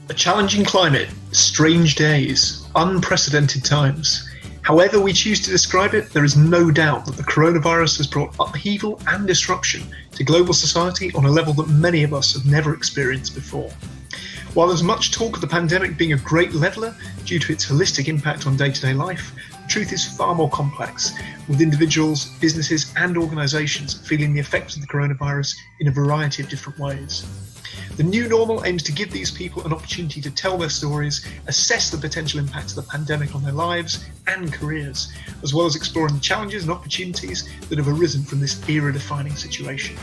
A challenging climate, strange days, unprecedented times. However we choose to describe it, there is no doubt that the coronavirus has brought upheaval and disruption to global society on a level that many of us have never experienced before. While there's much talk of the pandemic being a great leveller due to its holistic impact on day-to-day life, the truth is far more complex, with individuals, businesses and organisations feeling the effects of the coronavirus in a variety of different ways. The new normal aims to give these people an opportunity to tell their stories, assess the potential impacts of the pandemic on their lives and careers, as well as exploring the challenges and opportunities that have arisen from this era-defining situation.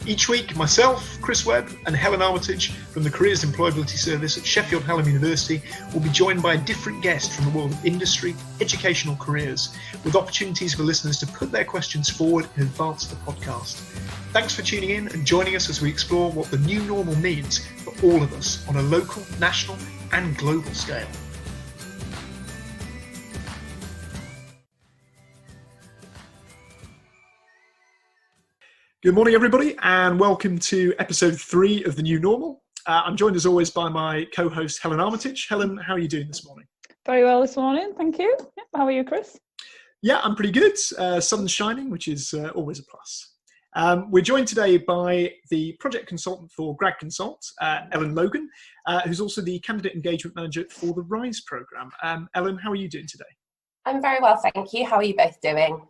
Each week, myself, Chris Webb and Helen Armitage from the Careers and Employability Service at Sheffield Hallam University will be joined by a different guest from the world of industry, educational careers, with opportunities for listeners to put their questions forward in advance of the podcast. Thanks for tuning in and joining us as we explore what the new normal means for all of us on a local, national and global scale. Good morning, everybody, and welcome to episode 3 of The New Normal. I'm joined, as always, by my co-host, Helen Armitage. Helen, how are you doing this morning? Very well this morning, thank you. How are you, Chris? Yeah, I'm pretty good. Sun's shining, which is always a plus. We're joined today by the project consultant for Gradconsult, Ellen Logan, who's also the candidate engagement manager for the RISE programme. Ellen, how are you doing today? I'm very well, thank you. How are you both doing?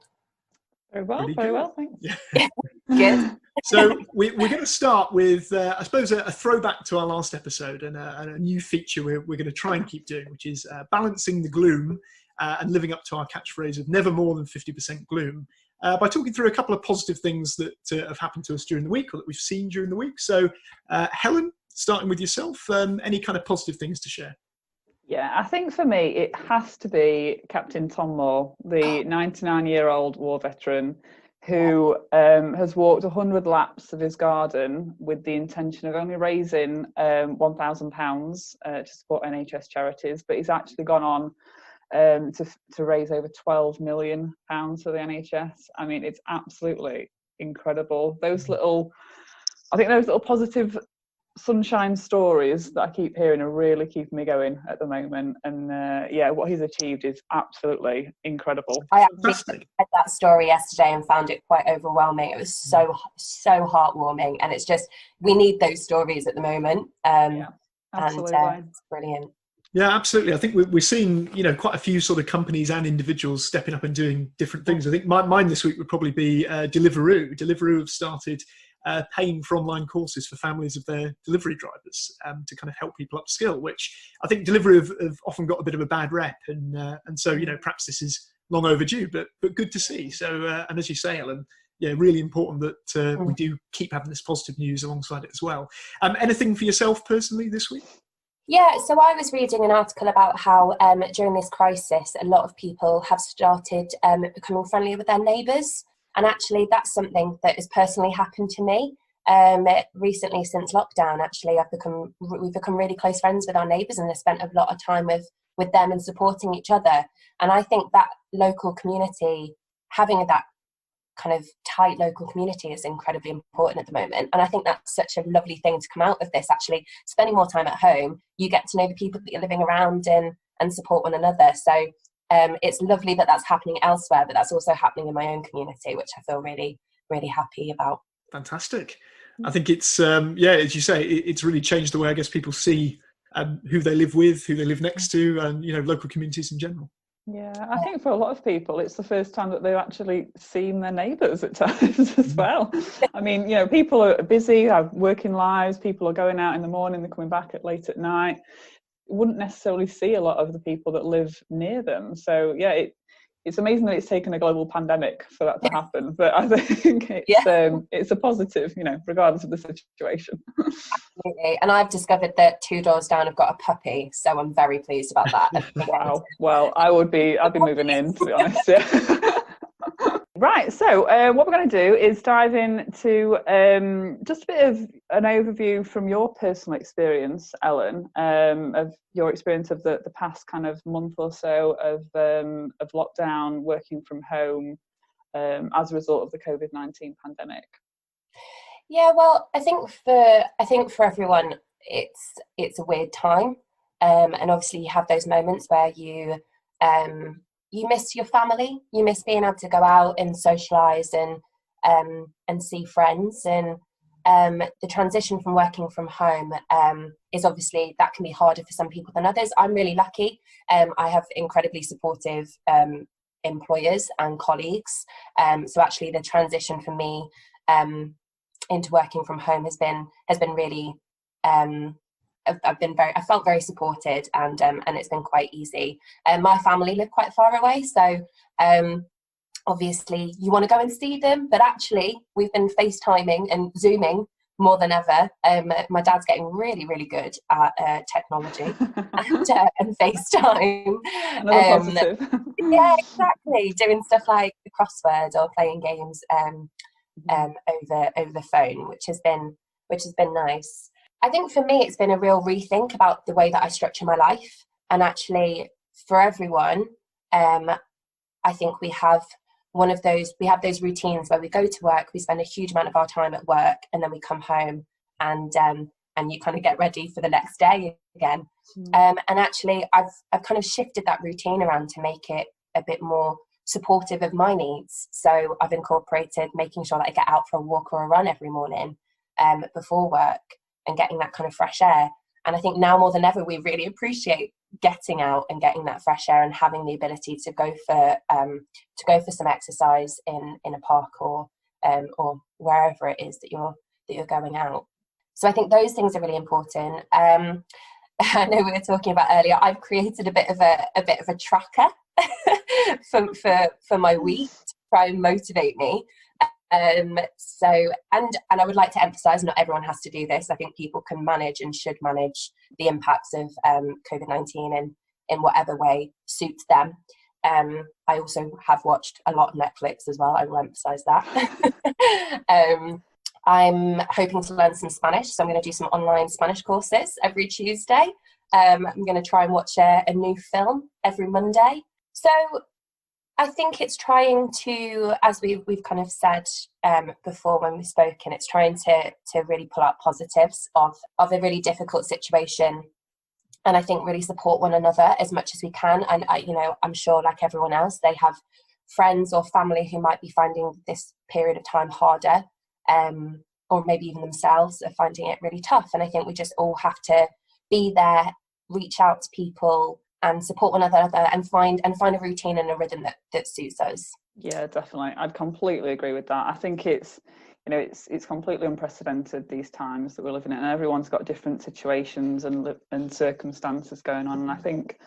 Very well, thanks. Yeah. Good. So we're going to start with, I suppose, a throwback to our last episode and a new feature we're going to try and keep doing, which is balancing the gloom and living up to our catchphrase of never more than 50% gloom by talking through a couple of positive things that have happened to us during the week or that we've seen during the week. So Helen, starting with yourself, any kind of positive things to share? Yeah, I think for me it has to be Captain Tom Moore, the 99-year-old war veteran who has walked 100 laps of his garden with the intention of only raising £1,000 to support NHS charities, but he's actually gone on to raise over £12 million for the NHS. I mean, it's absolutely incredible. Those little positive sunshine stories that I keep hearing are really keeping me going at the moment, and what he's achieved is absolutely incredible. I actually read that story yesterday and found it quite overwhelming. It was so heartwarming, and it's just, we need those stories at the moment. Absolutely. And it's brilliant. Yeah, absolutely. I think we're seeing, quite a few sort of companies and individuals stepping up and doing different things. I think mine this week would probably be Deliveroo. Deliveroo have started paying for online courses for families of their delivery drivers to kind of help people upskill, which I think Deliveroo have often got a bit of a bad rep, and so perhaps this is long overdue, but good to see. So and as you say, Ellen, yeah, really important that we do keep having this positive news alongside it as well. Anything for yourself personally this week? Yeah, so I was reading an article about how during this crisis, a lot of people have started becoming friendly with their neighbours. And actually, that's something that has personally happened to me recently since lockdown. Actually, we've become really close friends with our neighbours, and I've spent a lot of time with them and supporting each other. And I think that local community, having that kind of tight local community, is incredibly important at the moment. And I think that's such a lovely thing to come out of this. Actually, spending more time at home, you get to know the people that you're living around and support one another. So it's lovely that that's happening elsewhere, but that's also happening in my own community, which I feel really, really happy about. Fantastic. I think it's, as you say, it's really changed the way I guess people see who they live with, who they live next to, and, local communities in general. Yeah, I think for a lot of people, it's the first time that they've actually seen their neighbours at times as well. I mean, people are busy, have working lives, people are going out in the morning, they're coming back late at night. Wouldn't necessarily see a lot of the people that live near them. So yeah, it's amazing that it's taken a global pandemic for that to happen. But I think it's a positive, regardless of the situation. Absolutely. And I've discovered that 2 doors down I've got a puppy, so I'm very pleased about that. Wow. Well, I'd be moving in, to be honest. Yeah. Right, so what we're going to do is dive into just a bit of an overview from your personal experience, Ellen, of your experience of the past kind of month or so of lockdown, working from home as a result of the COVID-19 pandemic. Yeah, well, I think for everyone, it's a weird time, and obviously you have those moments where you miss your family, you miss being able to go out and socialise and see friends, and the transition from working from home is obviously, that can be harder for some people than others. I'm really lucky. I have incredibly supportive employers and colleagues. So actually the transition for me into working from home has been really, I felt very supported, and it's been quite easy. My family live quite far away, so obviously you want to go and see them, but actually we've been FaceTiming and Zooming more than ever. My dad's getting really, really good at technology and FaceTime. Another positive. Yeah, exactly. Doing stuff like the crossword or playing games over the phone, which has been nice. I think for me it's been a real rethink about the way that I structure my life, and actually for everyone, I think we have those routines where we go to work, we spend a huge amount of our time at work, and then we come home and you kind of get ready for the next day again. And actually I've kind of shifted that routine around to make it a bit more supportive of my needs. So I've incorporated making sure that I get out for a walk or a run every morning before work, and getting that kind of fresh air. And I think now more than ever we really appreciate getting out and getting that fresh air, and having the ability to go for some exercise in a park or wherever it is that you're going out. So I think those things are really important. I know we were talking about earlier, I've created a bit of a tracker for my week to try and motivate me. So I would like to emphasize, not everyone has to do this. I think people can manage and should manage the impacts of COVID-19 in whatever way suits them. I also have watched a lot of Netflix as well, I will emphasize that. I'm hoping to learn some Spanish, so I'm going to do some online Spanish courses every Tuesday. I'm going to try and watch a new film every Monday. So I think it's trying to, as we've kind of said before when we've spoken, it's trying to really pull out positives of a really difficult situation, and I think really support one another as much as we can. And I'm sure, like everyone else, they have friends or family who might be finding this period of time harder, or maybe even themselves are finding it really tough. And I think we just all have to be there, reach out to people, and support one another, and find a routine and a rhythm that suits us. Yeah, definitely. I'd completely agree with that. I think it's completely unprecedented, these times that we're living in, and everyone's got different situations and circumstances going on. And I think,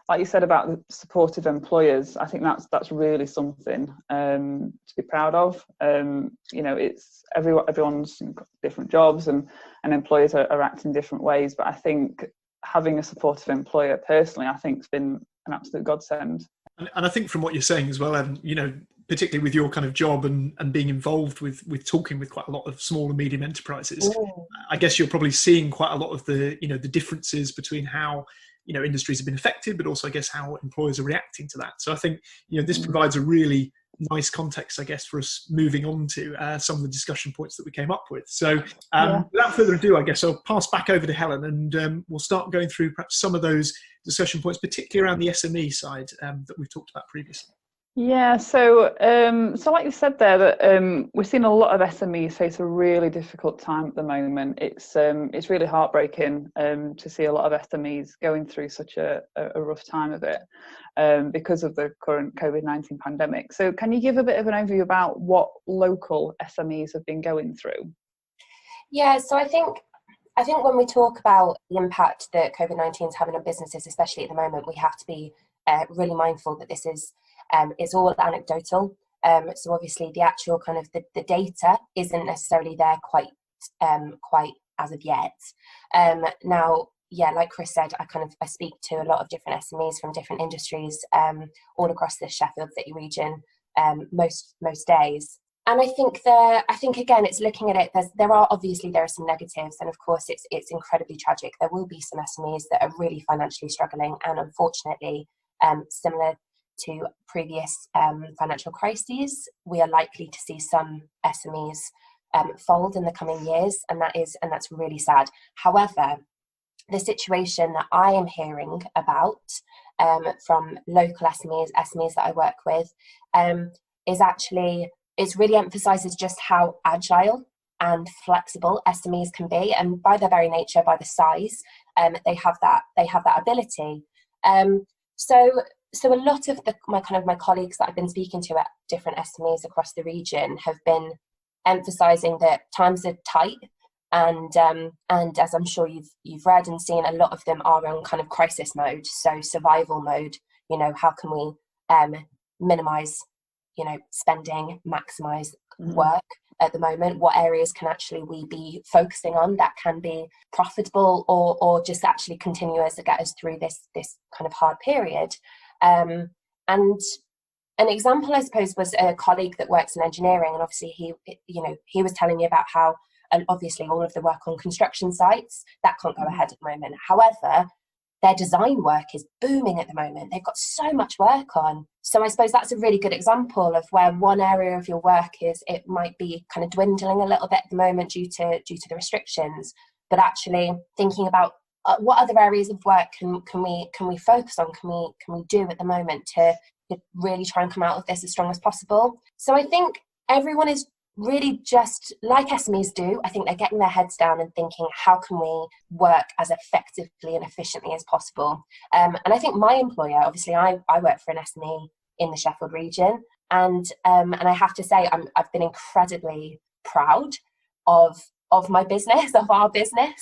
like you said about the supportive employers, I think that's really something to be proud of. It's everyone's got different jobs, and employers are acting different ways, but I think having a supportive employer, personally, I think has been an absolute godsend. And I think from what you're saying as well, Ellen, particularly with your kind of job and being involved with talking with quite a lot of small and medium enterprises, I guess you're probably seeing quite a lot of the differences between how industries have been affected, but also I guess how employers are reacting to that. So I think this provides a really nice context, I guess, for us moving on to some of the discussion points that we came up with. So without further ado, I guess I'll pass back over to Helen, and we'll start going through perhaps some of those discussion points, particularly around the SME side that we've talked about previously. Yeah, so like you said there, that we're seeing a lot of SMEs face a really difficult time at the moment. It's really heartbreaking to see a lot of SMEs going through such a rough time of it because of the current COVID-19 pandemic. So can you give a bit of an overview about what local SMEs have been going through? Yeah, so I think when we talk about the impact that COVID-19 is having on businesses, especially at the moment, we have to be really mindful that this is it's all anecdotal. So obviously the actual kind of the data isn't necessarily there quite as of yet. Now, yeah, like Chris said, I speak to a lot of different SMEs from different industries all across the Sheffield City region most days. And I think again, it's looking at it. There are some negatives, and of course, it's incredibly tragic. There will be some SMEs that are really financially struggling, and unfortunately, similar to previous financial crises, we are likely to see some SMEs fold in the coming years, and that's really sad. However, the situation that I am hearing about from local SMEs that I work with it really emphasises just how agile and flexible SMEs can be, and by their very nature, by the size, they have that ability. So a lot of my colleagues that I've been speaking to at different SMEs across the region have been emphasising that times are tight, and as I'm sure you've read and seen, a lot of them are on kind of crisis mode, so survival mode. How can we minimise spending, maximise work at the moment? What areas can actually we be focusing on that can be profitable, or just actually continuous to get us through this kind of hard period? And an example, I suppose, was a colleague that works in engineering, and obviously he was telling me about how, and obviously all of the work on construction sites that can't go ahead at the moment. However, their design work is booming at the moment. They've got so much work on. So I suppose that's a really good example of where one area of your work it might be kind of dwindling a little bit at the moment due to the restrictions, but actually thinking about what other areas of work can we focus on, can we do at the moment to really try and come out of this as strong as possible. So I think everyone is really just like SMEs do. I think they're getting their heads down and thinking, how can we work as effectively and efficiently as possible? And I think my employer, obviously I work for an SME in the Sheffield region, and I have to say I've been incredibly proud of my business, of our business.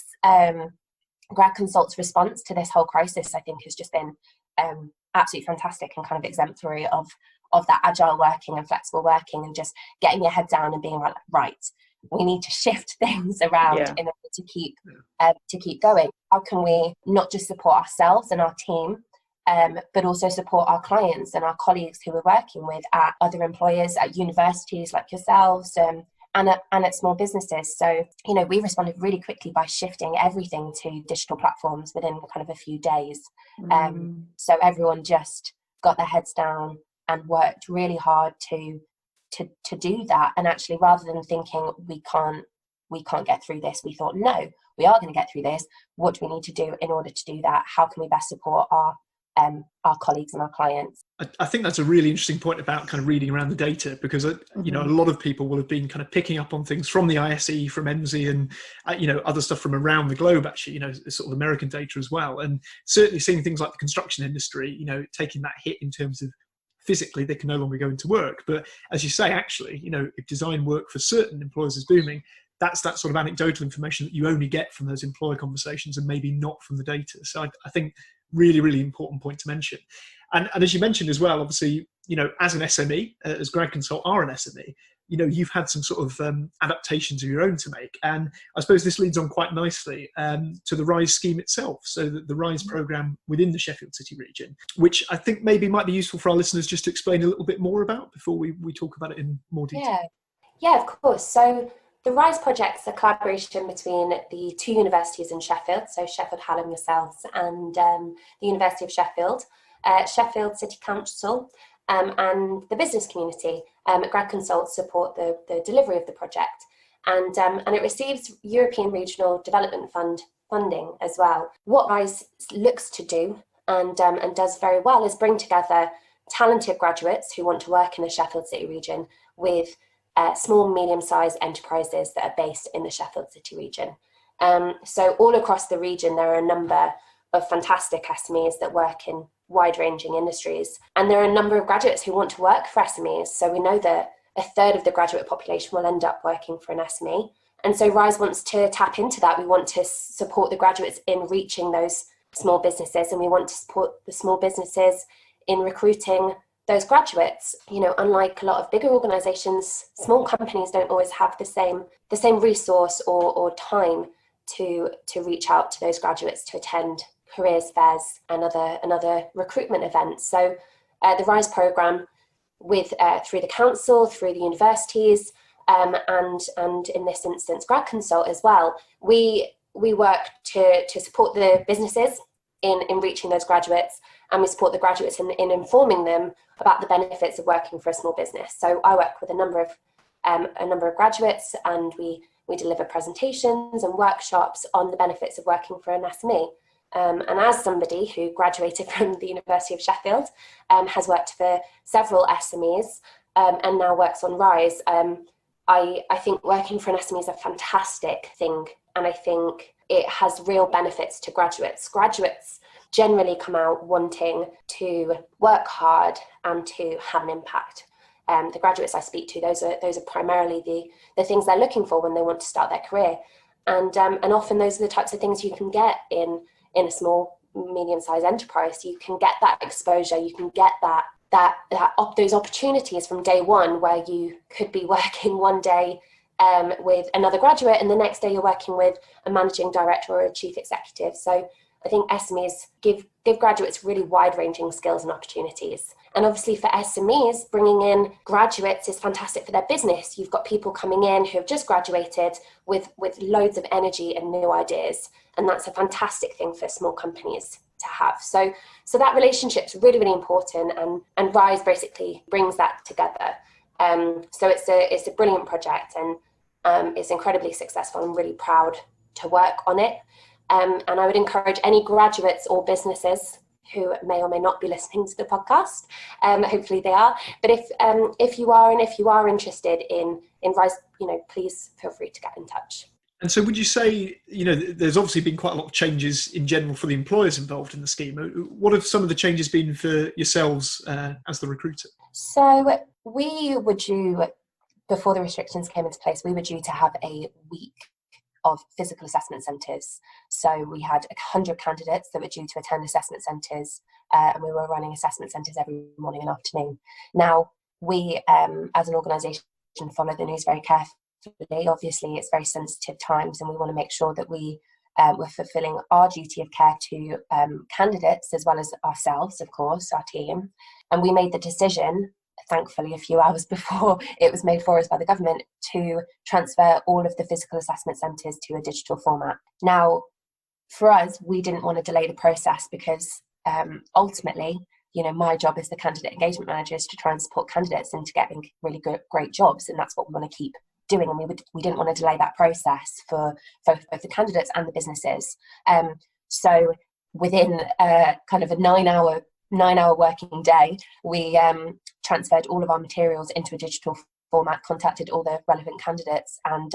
Gradconsult's response to this whole crisis, I think, has just been absolutely fantastic and kind of exemplary of that agile working and flexible working, and just getting your head down and being right, we need to shift things around in order to keep going. How can we not just support ourselves and our team, but also support our clients and our colleagues who we're working with at other employers, at universities like yourselves, and at small businesses. So, we responded really quickly by shifting everything to digital platforms within kind of a few days. So everyone just got their heads down and worked really hard to do that. And actually, rather than thinking we can't get through this, we thought, no, we are going to get through this. What do we need to do in order to do that? How can we best support our colleagues and our clients? I think that's a really interesting point about kind of reading around the data, because a lot of people will have been kind of picking up on things from the ISE, from EMSI, and other stuff from around the globe, actually, sort of American data as well, and certainly seeing things like the construction industry, taking that hit in terms of physically they can no longer go into work. But as you say, actually, if design work for certain employers is booming, that's that sort of anecdotal information that you only get from those employer conversations and maybe not from the data. So I think really, really important point to mention. And as you mentioned as well, obviously, as an SME, as Gradconsult are an SME, you've had some sort of adaptations of your own to make. And I suppose this leads on quite nicely to the RISE scheme itself. So the RISE programme within the Sheffield City region, which I think maybe might be useful for our listeners just to explain a little bit more about before we talk about it in more detail. Yeah, of course. So the RISE project's a collaboration between the two universities in Sheffield, so Sheffield Hallam yourselves and the University of Sheffield, Sheffield City Council, and the business community. Gradconsult support the delivery of the project, and it receives European Regional Development Fund funding as well. What RISE looks to do and does very well is bring together talented graduates who want to work in the Sheffield City region with small, medium-sized enterprises that are based in the Sheffield City region. So all across the region, there are a number of fantastic SMEs that work in wide-ranging industries. And there are a number of graduates who want to work for SMEs. So we know that a third of the graduate population will end up working for an SME. And so RISE wants to tap into that. We want to support the graduates in reaching those small businesses, and we want to support the small businesses in recruiting those graduates. Unlike a lot of bigger organisations, small companies don't always have the same resource or time to reach out to those graduates to attend careers fairs and other recruitment events. So the RISE programme, through the council, through the universities, and in this instance Gradconsult as well, we work to support the businesses in reaching those graduates, and we support the graduates in informing them about the benefits of working for a small business. So I work with a number of a number of graduates, and we deliver presentations and workshops on the benefits of working for an SME. And as somebody who graduated from the University of Sheffield, has worked for several SMEs, and now works on Rise, I think working for an SME is a fantastic thing. And I think it has real benefits to graduates. Graduates generally come out wanting to work hard and to have an impact. The graduates I speak to, those are primarily the things they're looking for when they want to start their career. And often those are the types of things you can get in a small, medium-sized enterprise. You can get that exposure, you can get those opportunities from day one, where you could be working one day with another graduate, and the next day you're working with a managing director or a chief executive. So I think SMEs give graduates really wide-ranging skills and opportunities. And obviously for SMEs, bringing in graduates is fantastic for their business. You've got people coming in who have just graduated with loads of energy and new ideas. And that's a fantastic thing for small companies to have. So that relationship's really, really important, and Rise basically brings that together. So it's a brilliant project, and it's incredibly successful. I'm really proud to work on it. And I would encourage any graduates or businesses who may or may not be listening to the podcast, hopefully they are, but if you are interested in Rise, please feel free to get in touch. And so would you say, there's obviously been quite a lot of changes in general for the employers involved in the scheme. What have some of the changes been for yourselves as the recruiter? So we were due, before the restrictions came into place, we were due to have a week of physical assessment centres. So we had 100 candidates that were due to attend assessment centres, and we were running assessment centres every morning and afternoon. Now, we, as an organisation, follow the news very carefully. Obviously, it's very sensitive times, and we want to make sure that we're fulfilling our duty of care to candidates as well as ourselves, of course, our team. And we made the decision, thankfully a few hours before it was made for us by the government, to transfer all of the physical assessment centres to a digital format. Now, for us, we didn't want to delay the process because ultimately, my job as the candidate engagement manager is to try and support candidates into getting really great jobs, and that's what we want to keep doing. And we didn't want to delay that process for both the candidates and the businesses. So within kind of a 9-hour working day, we transferred all of our materials into a digital format, contacted all the relevant candidates, and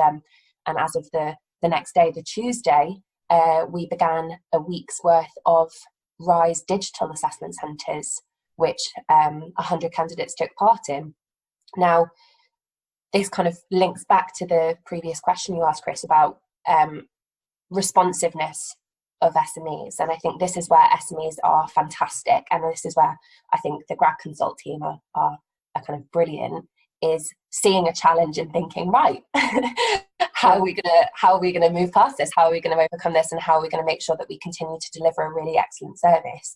as of the next day, the Tuesday, we began a week's worth of Rise digital assessment centres, which 100 candidates took part in. Now, this kind of links back to the previous question you asked, Chris, about responsiveness of SMEs. And I think this is where SMEs are fantastic. And this is where I think the Gradconsult team are kind of brilliant, is seeing a challenge and thinking, right, how are we gonna move past this? How are we going to overcome this? And how are we going to make sure that we continue to deliver a really excellent service?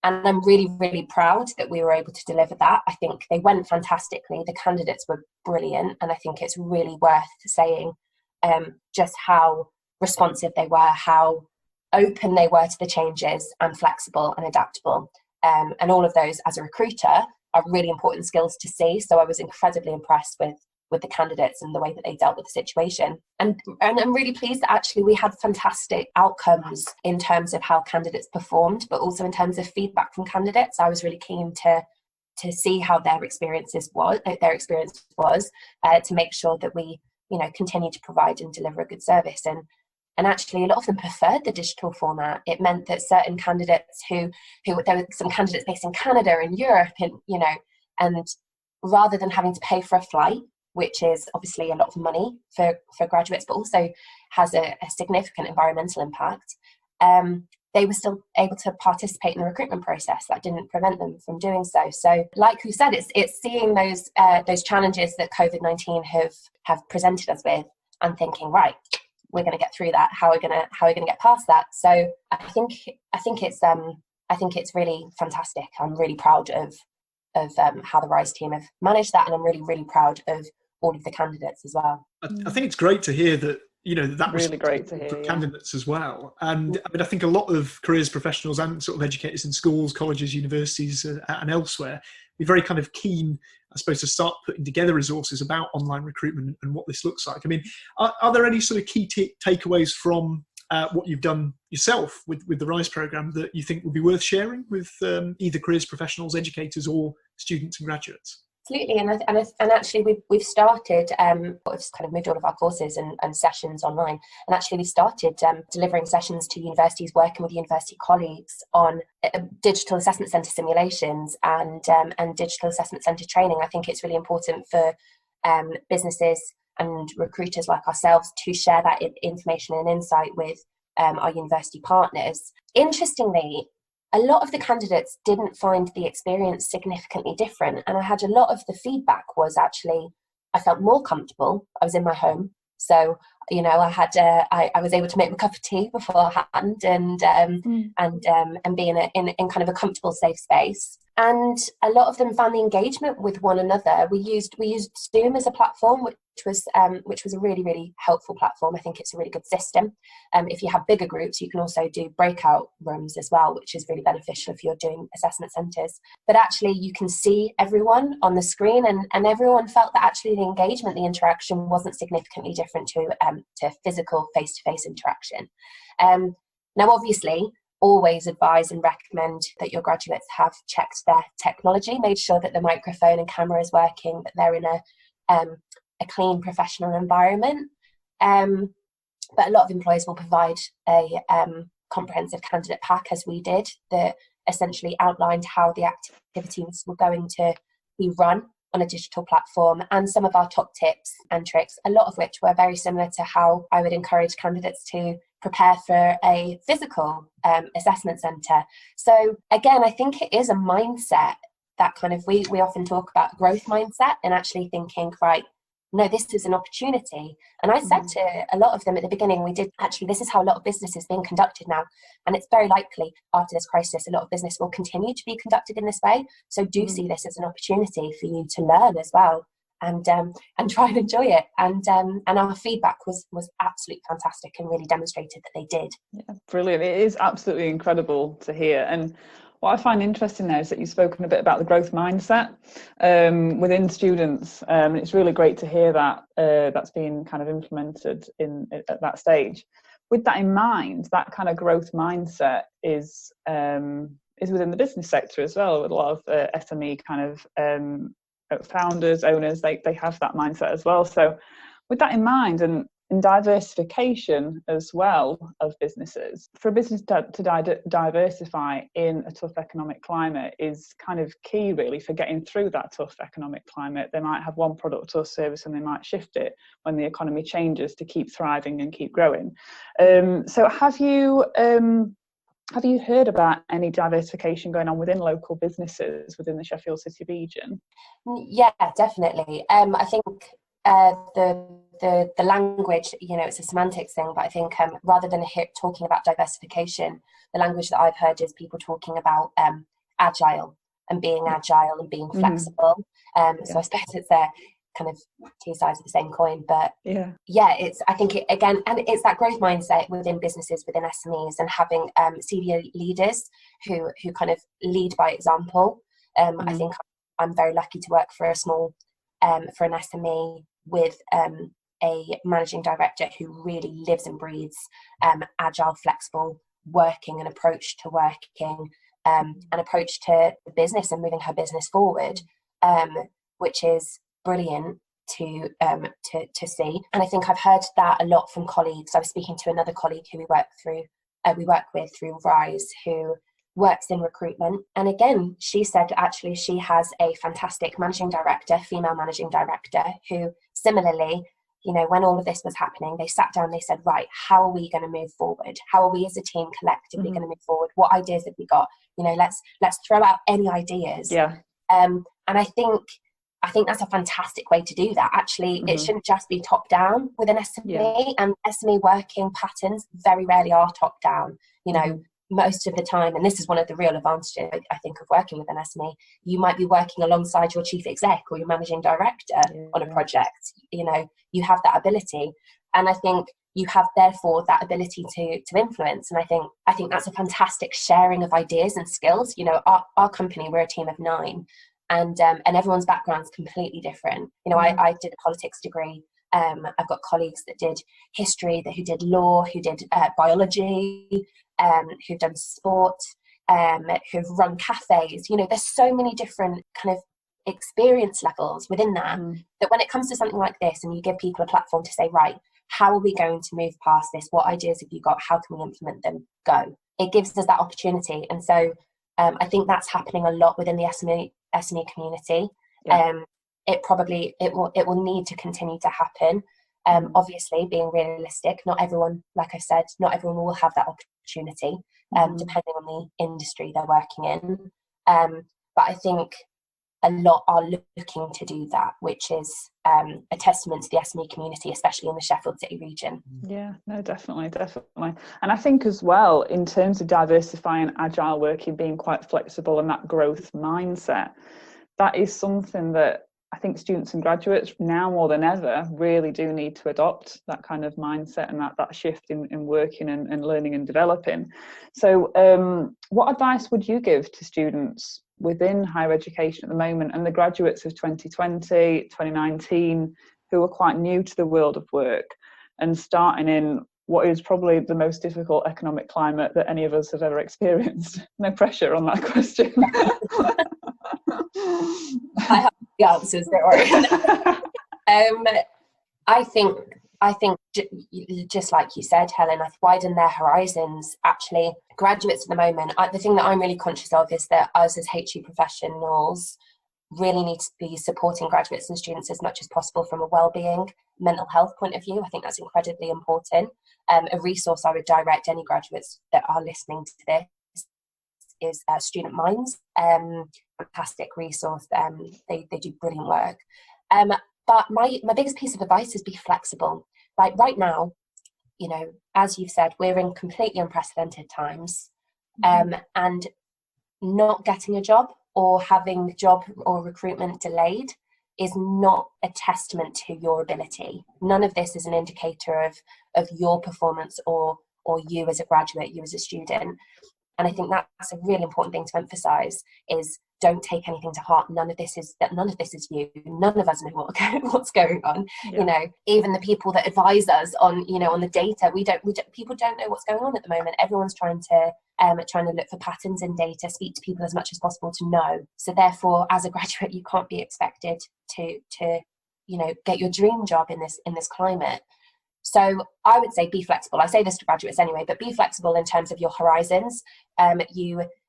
And I'm really, really proud that we were able to deliver that. I think they went fantastically. The candidates were brilliant. And I think it's really worth saying just how responsive they were, how open they were to the changes, and flexible and adaptable. And all of those, as a recruiter, are really important skills to see. So I was incredibly impressed with the candidates and the way that they dealt with the situation. And I'm really pleased that actually we had fantastic outcomes in terms of how candidates performed, but also in terms of feedback from candidates. I was really keen to see how their experience was, to make sure that we, continue to provide and deliver a good service. And actually, a lot of them preferred the digital format. It meant that certain candidates who there were some candidates based in Canada and Europe, and rather than having to pay for a flight, which is obviously a lot of money for graduates, but also has a significant environmental impact, they were still able to participate in the recruitment process. That didn't prevent them from doing so. So, like we said, it's seeing those challenges that COVID-19 have presented us with, and thinking, right, we're going to get through that. How are we going to get past that? So I think it's really fantastic. I'm really proud of how the Rise team have managed that, and I'm really, really proud of all of the candidates as well. I think it's great to hear that, that was really great to hear for candidates as well. And I think a lot of careers professionals and sort of educators in schools, colleges, universities, and elsewhere, be very kind of keen, I suppose, to start putting together resources about online recruitment and what this looks like. I mean, are there any sort of key takeaways from what you've done yourself with the RISE programme that you think would be worth sharing with either careers professionals, educators, or students and graduates? Absolutely, and actually we've started, we've kind of moved all of our courses and sessions online, and actually we started delivering sessions to universities, working with university colleagues on digital assessment centre simulations and digital assessment centre training. I think it's really important for businesses and recruiters like ourselves to share that information and insight with our university partners. Interestingly, a lot of the candidates didn't find the experience significantly different, and I had a lot of the feedback was actually I felt more comfortable. I was in my home, so I had I was able to make my cup of tea beforehand and be in kind of a comfortable, safe space. And a lot of them found the engagement with one another. We used Zoom as a platform, which was a really, really helpful platform. I think it's a really good system. If you have bigger groups, you can also do breakout rooms as well, which is really beneficial if you're doing assessment centres. But actually, you can see everyone on the screen, and everyone felt that actually the engagement, the interaction wasn't significantly different to physical face-to-face interaction. Now, obviously, always advise and recommend that your graduates have checked their technology, made sure that the microphone and camera is working, that they're in a clean professional environment. But a lot of employers will provide a comprehensive candidate pack, as we did, that essentially outlined how the activities were going to be run on a digital platform, and some of our top tips and tricks, a lot of which were very similar to how I would encourage candidates to prepare for a physical assessment centre. So again, I think it is a mindset that kind of, we often talk about growth mindset and actually thinking, right, no, this is an opportunity. And I said to a lot of them at the beginning, this is how a lot of business is being conducted now. And it's very likely after this crisis, a lot of business will continue to be conducted in this way. So do see this as an opportunity for you to learn as well, and try and enjoy it. And our feedback was absolutely fantastic and really demonstrated that they did. Yeah, brilliant. It is absolutely incredible to hear. And what I find interesting now is that you've spoken a bit about the growth mindset within students. And it's really great to hear that that's being kind of implemented at that stage. With that in mind, that kind of growth mindset is within the business sector as well, with a lot of SME kind of founders, owners, they have that mindset as well. So with that in mind, and diversification as well of businesses, for a business to diversify in a tough economic climate is kind of key really for getting through that tough economic climate. They might have one product or service and they might shift it when the economy changes to keep thriving and keep growing. So have you heard about any diversification going on within local businesses within the Sheffield City region? Yeah, definitely. I think the language, it's a semantics thing, but I think rather than talking about diversification, the language that I've heard is people talking about agile and being flexible. So I suppose it's kind of two sides of the same coin, but I think it's that growth mindset within businesses, within SMEs, and having senior leaders who kind of lead by example. I think I'm very lucky to work for for an SME with a managing director who really lives and breathes agile, flexible working, an approach to working, an approach to the business and moving her business forward, which is brilliant to see. And I think I've heard that a lot from colleagues. I was speaking to another colleague who we work with through RISE, who works in recruitment, and again she said actually she has a fantastic managing director, female managing director, who similarly, when all of this was happening, they sat down, they said, right, how are we going to move forward? How are we as a team collectively going to move forward? What ideas have we got? Let's throw out any ideas. And I think that's a fantastic way to do that. Actually, it shouldn't just be top down with an SME, and SME working patterns very rarely are top down. Most of the time, and this is one of the real advantages, I think, of working with an SME, you might be working alongside your chief exec or your managing director on a project. You have that ability, and I think you have therefore that ability to influence. And I think that's a fantastic sharing of ideas and skills. Our company, we're a team of 9, and everyone's background's completely different. You know, I did a politics degree. I've got colleagues that did history, who did law, who did biology, who've done sport, who've run cafes. You know, there's so many different kind of experience levels within that, that when it comes to something like this and you give people a platform to say, right, how are we going to move past this? What ideas have you got? How can we implement them? Go. It gives us that opportunity. And so I think that's happening a lot within the SME community. Yeah. It will need to continue to happen. Obviously, being realistic, not everyone, like I said, not everyone will have that opportunity, depending on the industry they're working in. But I think a lot are looking to do that, which is a testament to the SME community, especially in the Sheffield City region. Yeah, no, definitely. And I think as well, in terms of diversifying agile working, being quite flexible and that growth mindset, that is something that I think students and graduates now more than ever really do need to adopt, that kind of mindset and that shift in working and learning and developing. So what advice would you give to students within higher education at the moment and the graduates of 2020, 2019 who are quite new to the world of work and starting in what is probably the most difficult economic climate that any of us have ever experienced? No pressure on that question. I have the answers, don't worry. I think just like you said, Helen, widen their horizons. Actually, graduates at the moment, the thing that I'm really conscious of is that us as HE professionals really need to be supporting graduates and students as much as possible from a wellbeing, mental health point of view. I think that's incredibly important. A resource I would direct any graduates that are listening to this is Student Minds. Fantastic resource. They do brilliant work. But my biggest piece of advice is be flexible. Like right now, you know, as you've said, we're in completely unprecedented times, and not getting a job or having job or recruitment delayed is not a testament to your ability. None of this is an indicator of your performance or you as a graduate, you as a student. And I think that's a really important thing to emphasize is don't take anything to heart. None of this is you. None of us know what's going on. Yeah. You know, even the people that advise us on the data, people don't know what's going on at the moment. Everyone's trying to look for patterns in data, speak to people as much as possible to know. So therefore, as a graduate, you can't be expected to get your dream job in this climate. So I would say be flexible. I say this to graduates anyway, but be flexible in terms of your horizons.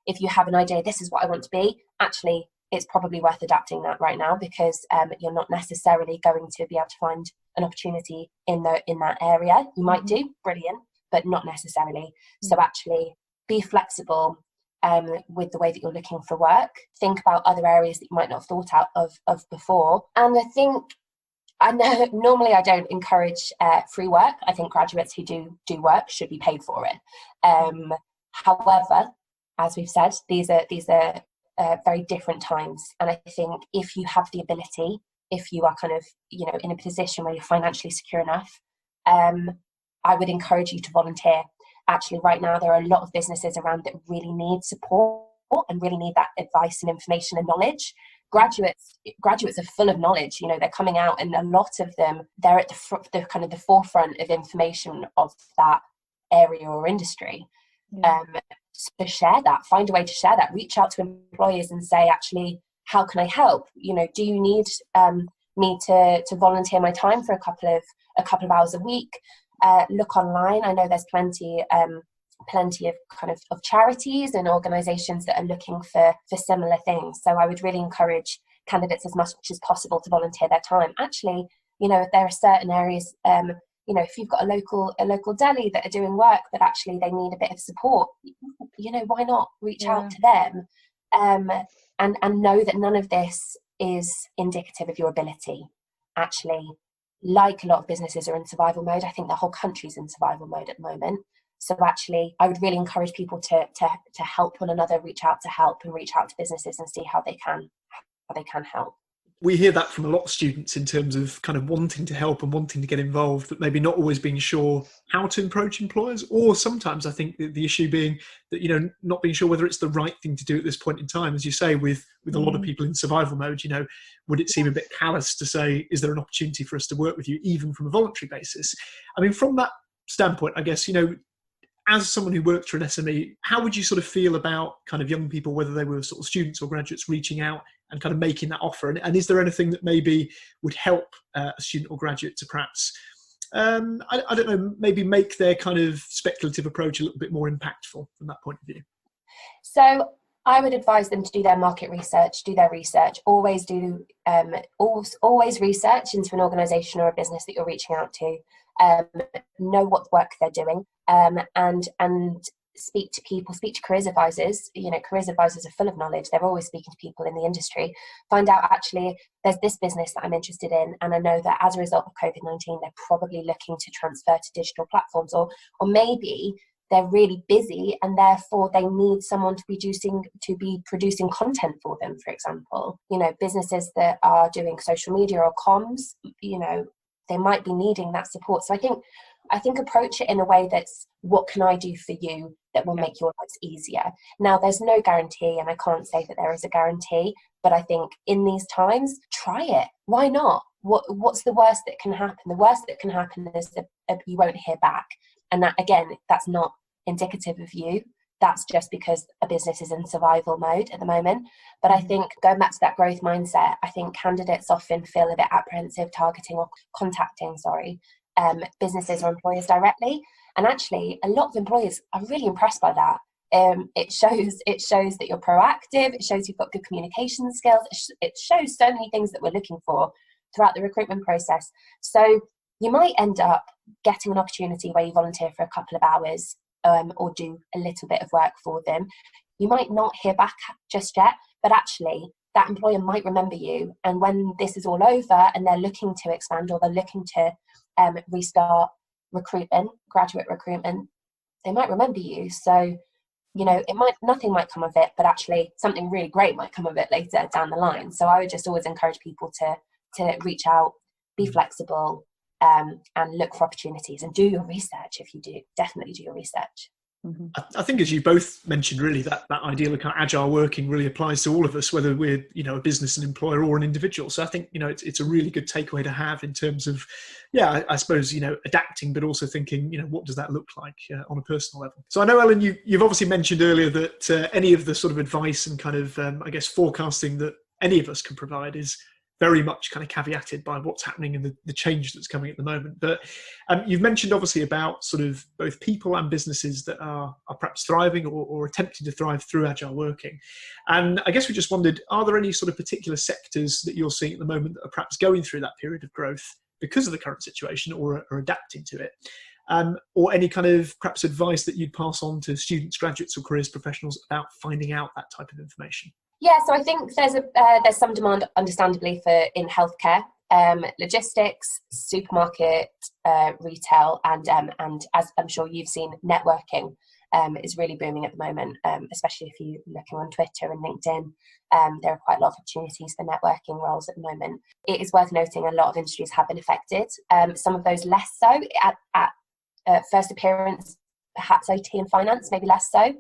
If you have an idea, this is what I want to be, actually, it's probably worth adapting that right now because you're not necessarily going to be able to find an opportunity in that area. You might do, brilliant, but not necessarily. So actually be flexible with the way that you're looking for work. Think about other areas that you might not have thought out of before. And I know normally I don't encourage free work. I think graduates who do work should be paid for it. However, as we've said, these are very different times. And I think if you have the ability, if you are kind of, in a position where you're financially secure enough, I would encourage you to volunteer. Actually, right now, there are a lot of businesses around that really need support and really need that advice and information and knowledge. Graduates are full of knowledge. They're coming out, and a lot of them, they're at the forefront of information of that area or industry. Yeah. So share that, find a way to share that, reach out to employers and say, actually, how can I help? Do you need me to volunteer my time for a couple of hours a week? Look online. I know there's plenty of of charities and organisations that are looking for similar things. So I would really encourage candidates as much as possible to volunteer their time. Actually, if there are certain areas, if you've got a local deli that are doing work, but actually they need a bit of support, why not reach out to them? And know that none of this is indicative of your ability. Actually, like a lot of businesses are in survival mode, I think the whole country's in survival mode at the moment. So actually, I would really encourage people to help one another, reach out to help and reach out to businesses and see how they can help. we hear that from a lot of students in terms of kind of wanting to help and wanting to get involved, but maybe not always being sure how to approach employers, or sometimes I think the issue being that, you know, not being sure whether it's the right thing to do at this point in time. As you say, with a lot of people in survival mode, you know, would it seem a bit callous to say, is there an opportunity for us to work with you, even from a voluntary basis? I mean, from that standpoint, I guess, you know, as someone who worked for an SME, how would you sort of feel about kind of young people, whether they were sort of students or graduates, reaching out and kind of making that offer? And is there anything that maybe would help a student or graduate to perhaps, I don't know, maybe make their kind of speculative approach a little bit more impactful from that point of view? So I would advise them to do their market research, do their research, always research into an organisation or a business that you're reaching out to, know what work they're doing, and speak to people, speak to careers advisors. You know, careers advisors are full of knowledge. They're always speaking to people in the industry. Find out, actually, there's this business that I'm interested in, and I know that as a result of COVID-19, they're probably looking to transfer to digital platforms, or maybe they're really busy and therefore they need someone to be producing content for them, for example. You know, businesses that are doing social media or comms, you know, they might be needing that support. So I think approach it in a way that's, what can I do for you that will make your lives easier? Now, there's no guarantee, and I can't say that there is a guarantee, but I think in these times, try it. Why not? What's the worst that can happen? The worst that can happen is that you won't hear back. And that, again, that's not indicative of you. That's just because a business is in survival mode at the moment. But I think, going back to that growth mindset, I think candidates often feel a bit apprehensive contacting businesses or employers directly. And actually, a lot of employers are really impressed by that. It shows that you're proactive. It shows you've got good communication skills. It shows so many things that we're looking for throughout the recruitment process. So you might end up getting an opportunity where you volunteer for a couple of hours, or do a little bit of work for them. You might not hear back just yet, but actually that employer might remember you. And when this is all over and they're looking to expand, or they're looking to restart recruitment, graduate recruitment, they might remember you. So, you know, nothing might come of it, but actually something really great might come of it later down the line. So I would just always encourage people to reach out, be flexible, and look for opportunities, and do your research. If you do, definitely do your research. Mm-hmm. I think, as you both mentioned, really that ideal of kind of agile working really applies to all of us, whether we're, you know, a business, an employer, or an individual. So I think, you know, it's a really good takeaway to have in terms of, I suppose, you know, adapting, but also thinking, you know, what does that look like on a personal level? So I know, Ellen, you've obviously mentioned earlier that any of the sort of advice and kind of, I guess, forecasting that any of us can provide is very much kind of caveated by what's happening and the change that's coming at the moment. But you've mentioned obviously about sort of both people and businesses that are perhaps thriving or attempting to thrive through agile working. And I guess we just wondered, are there any sort of particular sectors that you're seeing at the moment that are perhaps going through that period of growth because of the current situation, or are adapting to it? Or any kind of perhaps advice that you'd pass on to students, graduates, or careers professionals about finding out that type of information? Yeah, so I think there's some demand, understandably, in healthcare, logistics, supermarket, retail, and as I'm sure you've seen, networking is really booming at the moment, especially if you're looking on Twitter and LinkedIn. There are quite a lot of opportunities for networking roles at the moment. It is worth noting a lot of industries have been affected. Some of those less so at first appearance. Perhaps IT and finance, maybe less so.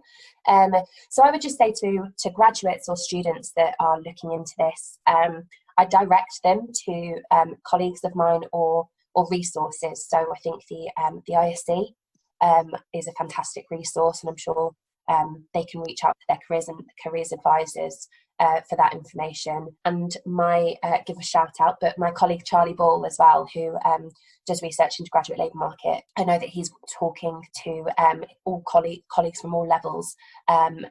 So I would just say to graduates or students that are looking into this, I direct them to colleagues of mine or resources. So I think the ISC is a fantastic resource, and I'm sure they can reach out to their careers advisors for that information. And give a shout out, but my colleague Charlie Ball as well, who does research into graduate labour market. I know that he's talking to all colleagues from all levels,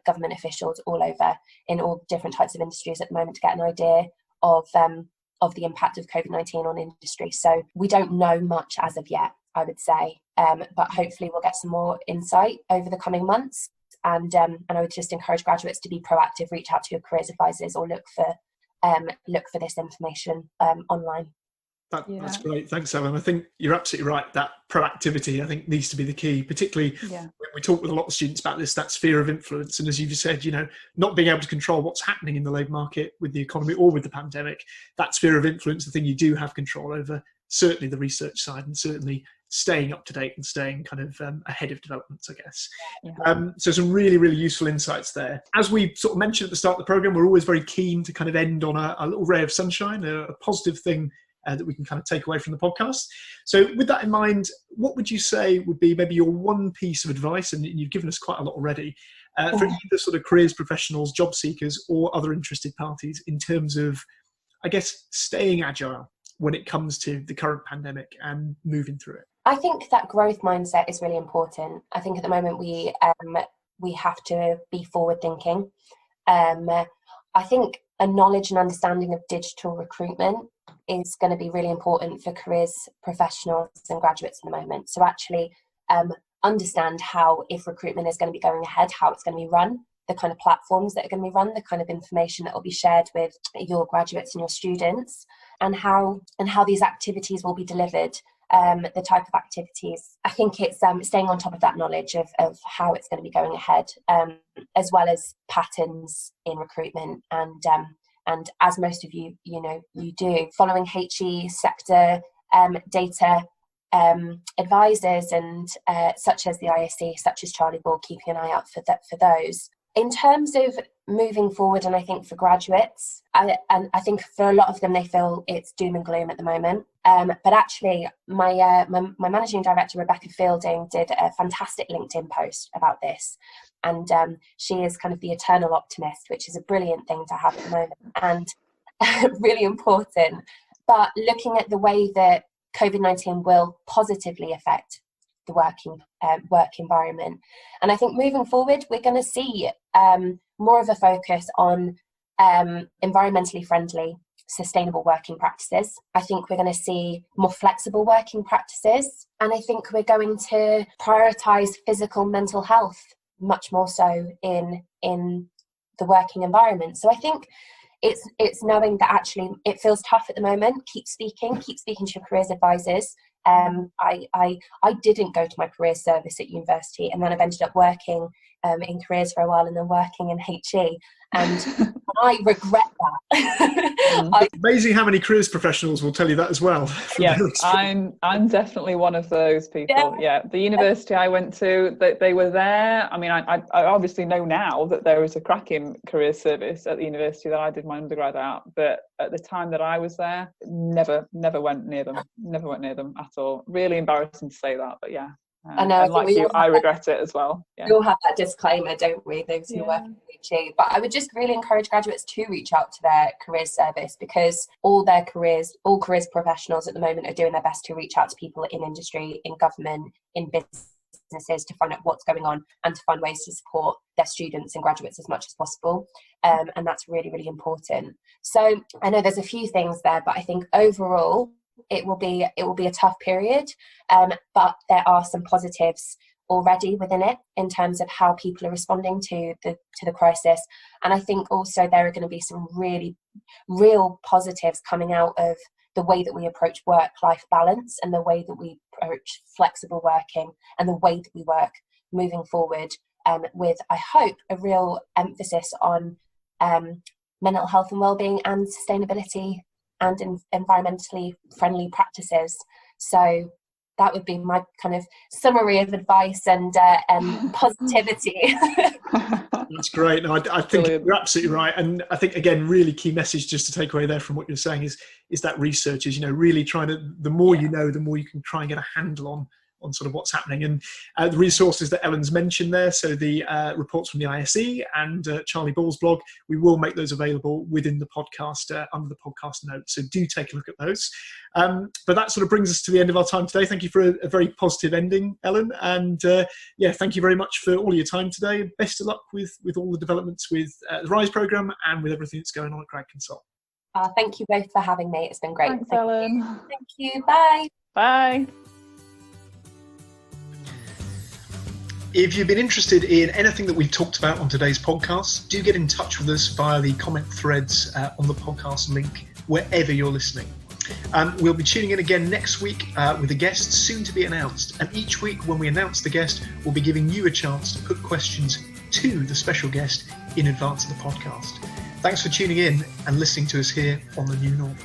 government officials all over in all different types of industries at the moment, to get an idea of the impact of COVID-19 on industry. So we don't know much as of yet, I would say, but hopefully we'll get some more insight over the coming months. And I would just encourage graduates to be proactive, reach out to your careers advisors, or look for this information online. That's great. Thanks, Ellen. I think you're absolutely right. That proactivity, I think, needs to be the key, particularly when we talk with a lot of students about this, that sphere of influence. And as you just said, not being able to control what's happening in the labour market with the economy or with the pandemic, that sphere of influence, the thing you do have control over, certainly the research side, and certainly staying up to date and staying kind of ahead of developments, I guess. So some really, really useful insights there. As we sort of mentioned at the start of the programme, we're always very keen to kind of end on a little ray of sunshine, a positive thing that we can kind of take away from the podcast. So with that in mind, what would you say would be maybe your one piece of advice, and you've given us quite a lot already, for either sort of careers professionals, job seekers, or other interested parties in terms of, I guess, staying agile when it comes to the current pandemic and moving through it? I think that growth mindset is really important. I think at the moment we have to be forward thinking. I think a knowledge and understanding of digital recruitment is going to be really important for careers professionals and graduates at the moment. So actually understand how, if recruitment is going to be going ahead, how it's going to be run, the kind of platforms that are going to be run, the kind of information that will be shared with your graduates and your students, and how these activities will be delivered. The type of activities. I think it's staying on top of that knowledge of how it's going to be going ahead, as well as patterns in recruitment, and as most of you do, following HE sector data advisors and such as the ISC, such as Charlie Ball, keeping an eye out for those. In terms of moving forward, and I think for graduates, I think for a lot of them, they feel it's doom and gloom at the moment. But actually, my managing director, Rebecca Fielding, did a fantastic LinkedIn post about this. And she is kind of the eternal optimist, which is a brilliant thing to have at the moment and really important. But looking at the way that COVID-19 will positively affect the work environment. And I think moving forward, we're going to see more of a focus on environmentally friendly, sustainable working practices. I think we're going to see more flexible working practices. And I think we're going to prioritise physical mental health much more so in the working environment. So I think it's knowing that actually it feels tough at the moment. Keep speaking to your careers advisors. I didn't go to my careers service at university, and then I've ended up working in careers for a while and then working in HE, and I regret that. It's amazing how many careers professionals will tell you that as well. Yes, I'm definitely one of those people. Yeah, the university I went to, they were there. I mean, I obviously know now that there is a cracking careers service at the university that I did my undergrad at, but at the time that I was there, never went near them. Never went near them at all. Really embarrassing to say that, but yeah. I know. Like you, I regret it as well. Yeah. We all have that disclaimer, don't we? Those who work in HE. But I would just really encourage graduates to reach out to their careers service, because all careers professionals at the moment are doing their best to reach out to people in industry, in government, in businesses, to find out what's going on and to find ways to support their students and graduates as much as possible. And that's really, really important. So I know there's a few things there, but I think overall, it will be a tough period, but there are some positives already within it in terms of how people are responding to the crisis. And I think also there are going to be some really real positives coming out of the way that we approach work-life balance and the way that we approach flexible working and the way that we work moving forward, with, I hope, a real emphasis on mental health and wellbeing and sustainability and environmentally friendly practices. So that would be my kind of summary of advice and positivity. That's great. No, I think you're absolutely right. And I think, again, really key message just to take away there from what you're saying is that research is, really trying to, the more you know, the more you can try and get a handle on sort of what's happening. And the resources that Ellen's mentioned there, so the reports from the ISE and Charlie Ball's blog, we will make those available within the podcast, under the podcast notes. So do take a look at those. But that sort of brings us to the end of our time today. Thank you for a very positive ending, Ellen. And thank you very much for all your time today. Best of luck with all the developments with the RISE programme and with everything that's going on at Gradconsult. Thank you both for having me. It's been great. Thanks, Ellen. Thank you. Bye. Bye. If you've been interested in anything that we've talked about on today's podcast, do get in touch with us via the comment threads on the podcast link wherever you're listening. We'll be tuning in again next week with a guest soon to be announced. And each week when we announce the guest, we'll be giving you a chance to put questions to the special guest in advance of the podcast. Thanks for tuning in and listening to us here on The New Normal.